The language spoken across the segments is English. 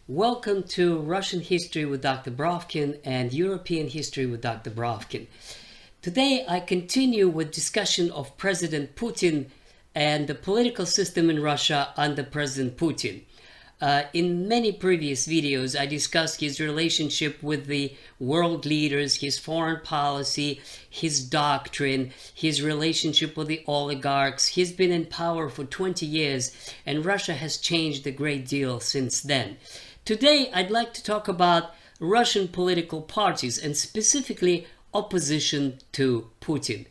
Welcome to Russian History with Dr. Brovkin and European History with Dr. Brovkin. Today I continue with discussion of President Putin and the political system in Russia under President Putin. In many previous videos, I discussed his relationship with the world leaders, his foreign policy, his doctrine, his relationship with the oligarchs. He's been in power for 20 years, and Russia has changed a great deal since then. Today, I'd like to talk about Russian political parties, and specifically opposition to Putin.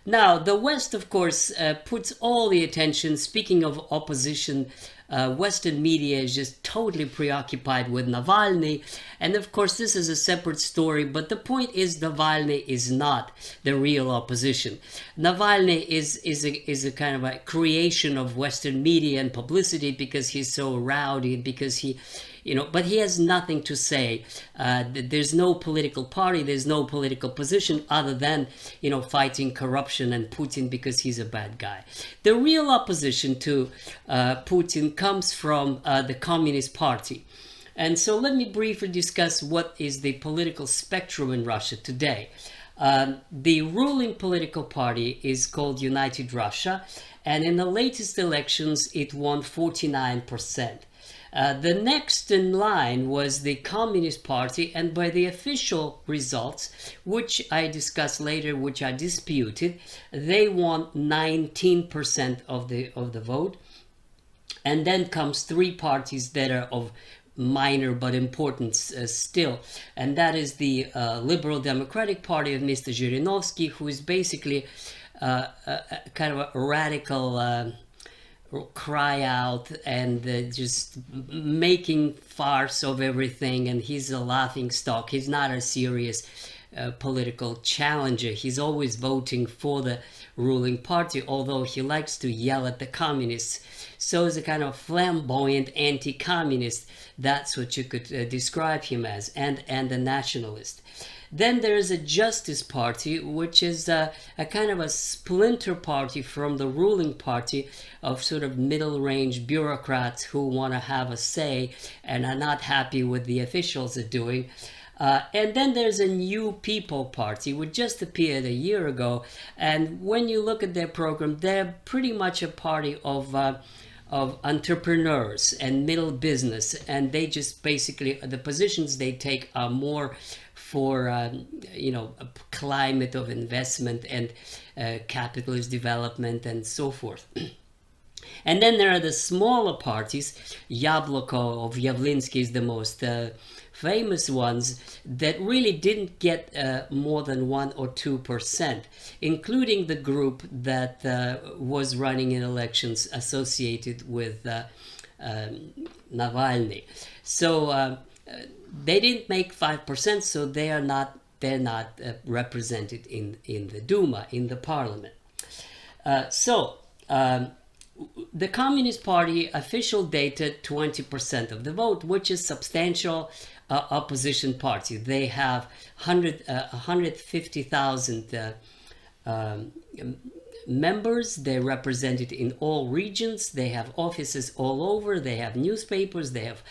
Now, the West, of course, puts all the attention. Speaking of opposition, Western media is just totally preoccupied with Navalny. And of course, this is a separate story, but the point is Navalny is not the real opposition. Navalny is a kind of a creation of Western media and publicity because he's so rowdy, because but he has nothing to say. There's no political party, there's no political position other than, fighting corruption and Putin because he's a bad guy. The real opposition to Putin comes from the Communist Party. And so let me briefly discuss what is the political spectrum in Russia today. The ruling political party is called United Russia, and in the latest elections it won 49%. The next in line was the Communist Party, and by the official results, which I discuss later, which are disputed, they won 19% of the vote. And then comes three parties that are of minor but importance still, and that is the Liberal Democratic Party of Mr. Zhirinovsky, who is basically kind of a radical cry out and just making farce of everything, and he's a laughing stock. He's not a serious political challenger. He's always voting for the ruling party, although he likes to yell at the communists. So he's a kind of flamboyant anti-communist. That's what you could describe him as, and a nationalist. Then there is a Justice Party, which is a kind of a splinter party from the ruling party of sort of middle-range bureaucrats who want to have a say and are not happy with the officials are doing. And then there's a New People Party, which just appeared a year ago. And when you look at their program, they're pretty much a party of entrepreneurs and middle business. And they just basically, the positions they take are more for a climate of investment and capitalist development and so forth. And then there are the smaller parties. Yabloko of Yavlinsky is the most famous ones that really didn't get more than 1 or 2%, including the group that was running in elections associated with Navalny. So they didn't make 5%, so they're not represented in the Duma, in the parliament. The Communist Party official data 20% of the vote, which is substantial opposition party. They have 150,000 members. They're represented in all regions. They have offices all over. They have newspapers. They have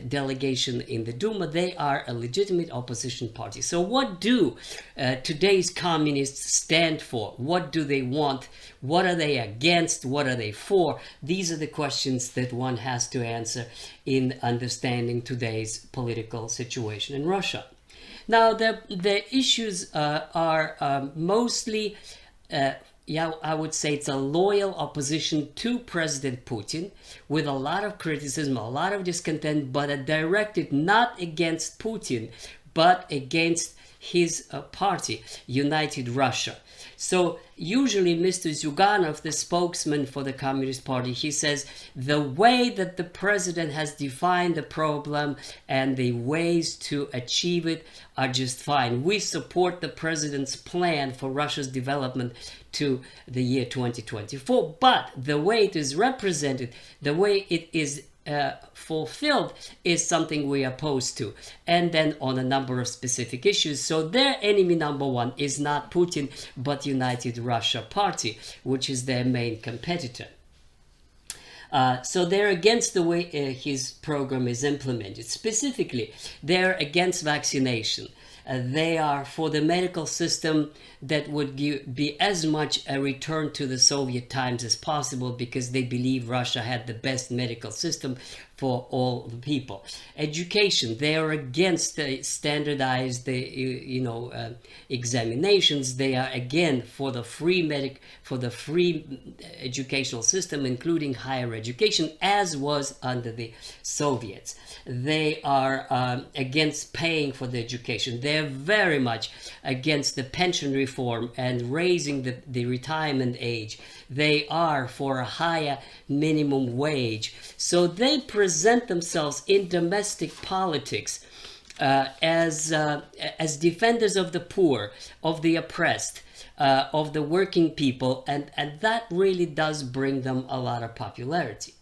delegation in the Duma. They are a legitimate opposition party. So what do today's communists stand for? What do they want? What are they against? What are they for? These are the questions that one has to answer in understanding today's political situation in Russia. Now, the issues are mostly I would say it's a loyal opposition to President Putin with a lot of criticism, a lot of discontent, but directed not against Putin, but against his party, United Russia. So usually Mr. Zyuganov, the spokesman for the Communist Party, he says the way that the president has defined the problem and the ways to achieve it are just fine. We support the president's plan for Russia's development to the year 2024, but the way it is represented, the way it is fulfilled is something we are opposed to, and then on a number of specific issues. So their enemy number one is not Putin, but United Russia Party, which is their main competitor. So they're against the way his program is implemented. Specifically, they're against vaccination. They are for the medical system that would be as much a return to the Soviet times as possible, because they believe Russia had the best medical system for all the people. Education, they are against the standardized examinations. They are again for the free educational system, including higher education, as was under the Soviets. They are against paying for the education. They're very much against the pension reform and raising the retirement age. They are for a higher minimum wage. So they present themselves in domestic politics as defenders of the poor, of the oppressed, of the working people, and that really does bring them a lot of popularity.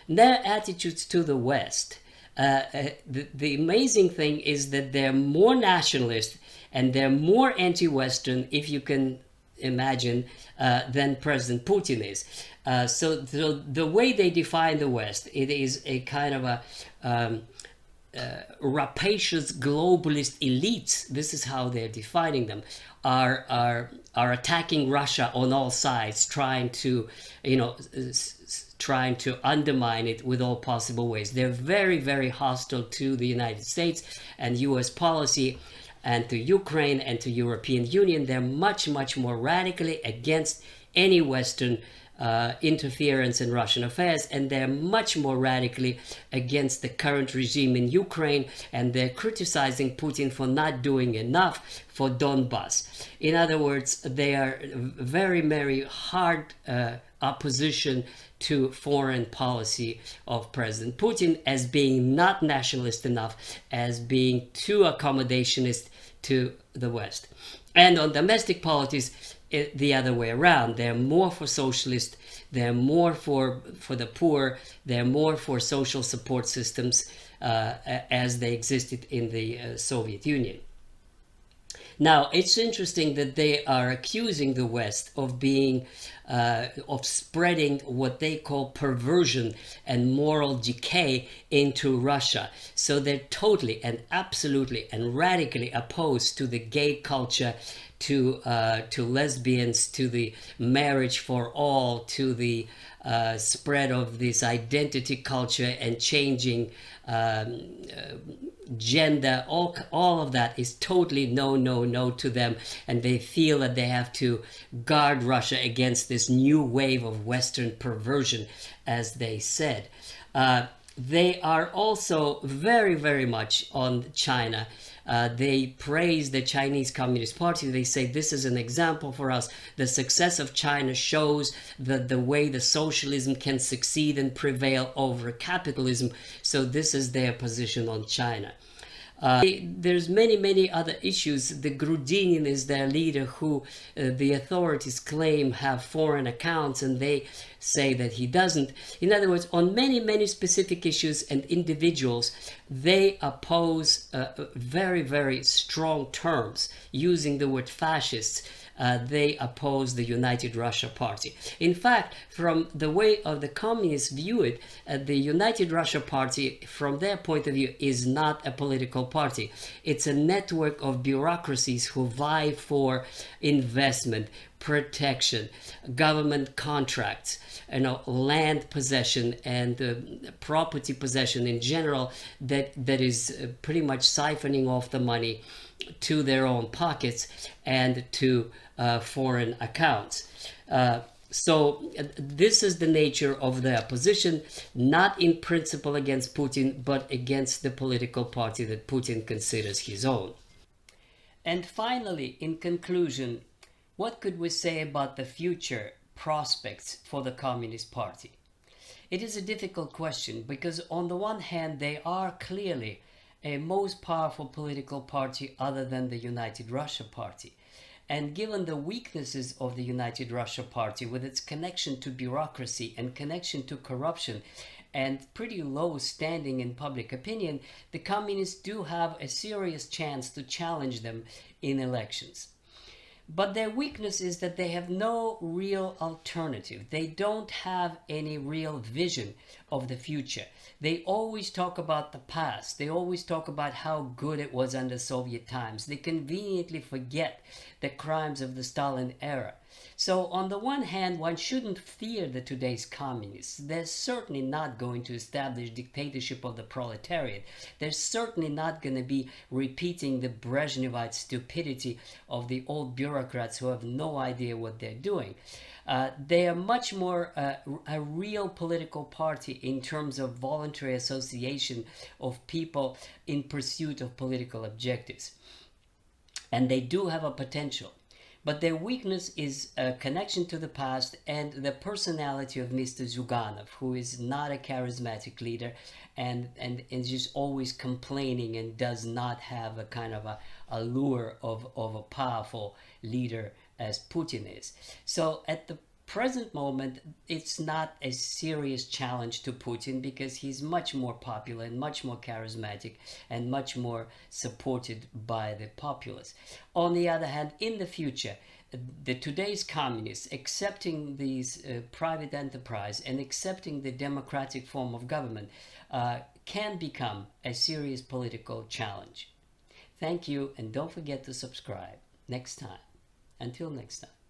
Their attitudes to the West, the amazing thing is that they're more nationalist and they're more anti-Western, if you can imagine, than President Putin is. So the way they define the West, it is a kind of a rapacious globalist elites. This is how they're defining them. Are attacking Russia on all sides, trying to undermine it with all possible ways. They're very, very hostile to the United States and US policy, and to Ukraine and to European Union. They're much, much more radically against any Western interference in Russian affairs, and they're much more radically against the current regime in Ukraine, and they're criticizing Putin for not doing enough for Donbass. In other words, they are very, very hard opposition to foreign policy of President Putin, as being not nationalist enough, as being too accommodationist to the West. And on domestic politics, the other way around. They're more for socialist, they're more for the poor, they're more for social support systems as they existed in the Soviet Union. Now, it's interesting that they are accusing the West of being, of spreading what they call perversion and moral decay into Russia. So they're totally and absolutely and radically opposed to the gay culture, to lesbians, to the marriage for all, to the spread of this identity culture and changing gender. All of that is totally no to them, and they feel that they have to guard Russia against this new wave of Western perversion, as they said. They are also very, very much on China. They praise the Chinese Communist Party. They say this is an example for us. The success of China shows that the way the socialism can succeed and prevail over capitalism. So this is their position on China. There's many other issues. The Grudinin is their leader, who the authorities claim have foreign accounts, and they say that he doesn't. In other words, on many specific issues and individuals, they oppose very strong terms, using the word fascists. They oppose the United Russia Party. In fact, from the way of the communists view it, the United Russia Party, from their point of view, is not a political party. It's a network of bureaucracies who vie for investment, protection, government contracts, land possession, and property possession in general, that is pretty much siphoning off the money to their own pockets and to foreign accounts. So this is the nature of the opposition, not in principle against Putin, but against the political party that Putin considers his own. And finally, in conclusion, what could we say about the future prospects for the Communist Party? It is a difficult question, because on the one hand, they are clearly a most powerful political party other than the United Russia Party. And given the weaknesses of the United Russia Party, with its connection to bureaucracy and connection to corruption and pretty low standing in public opinion, the communists do have a serious chance to challenge them in elections. But their weakness is that they have no real alternative. They don't have any real vision of the future. They always talk about the past. They always talk about how good it was under Soviet times. They conveniently forget the crimes of the Stalin era. So on the one hand, one shouldn't fear the today's communists. They're certainly not going to establish dictatorship of the proletariat. They're certainly not going to be repeating the Brezhnevite stupidity of the old bureaucrats who have no idea what they're doing. They are much more a real political party in terms of voluntary association of people in pursuit of political objectives. And they do have a potential. But their weakness is a connection to the past and the personality of Mr. Zyuganov, who is not a charismatic leader and is just always complaining and does not have a kind of a allure of a powerful leader as Putin is. So at the present moment, it's not a serious challenge to Putin because he's much more popular and much more charismatic and much more supported by the populace. On the other hand, in the future, today's communists accepting these private enterprise and accepting the democratic form of government can become a serious political challenge. Thank you, and don't forget to subscribe next time. Until next time.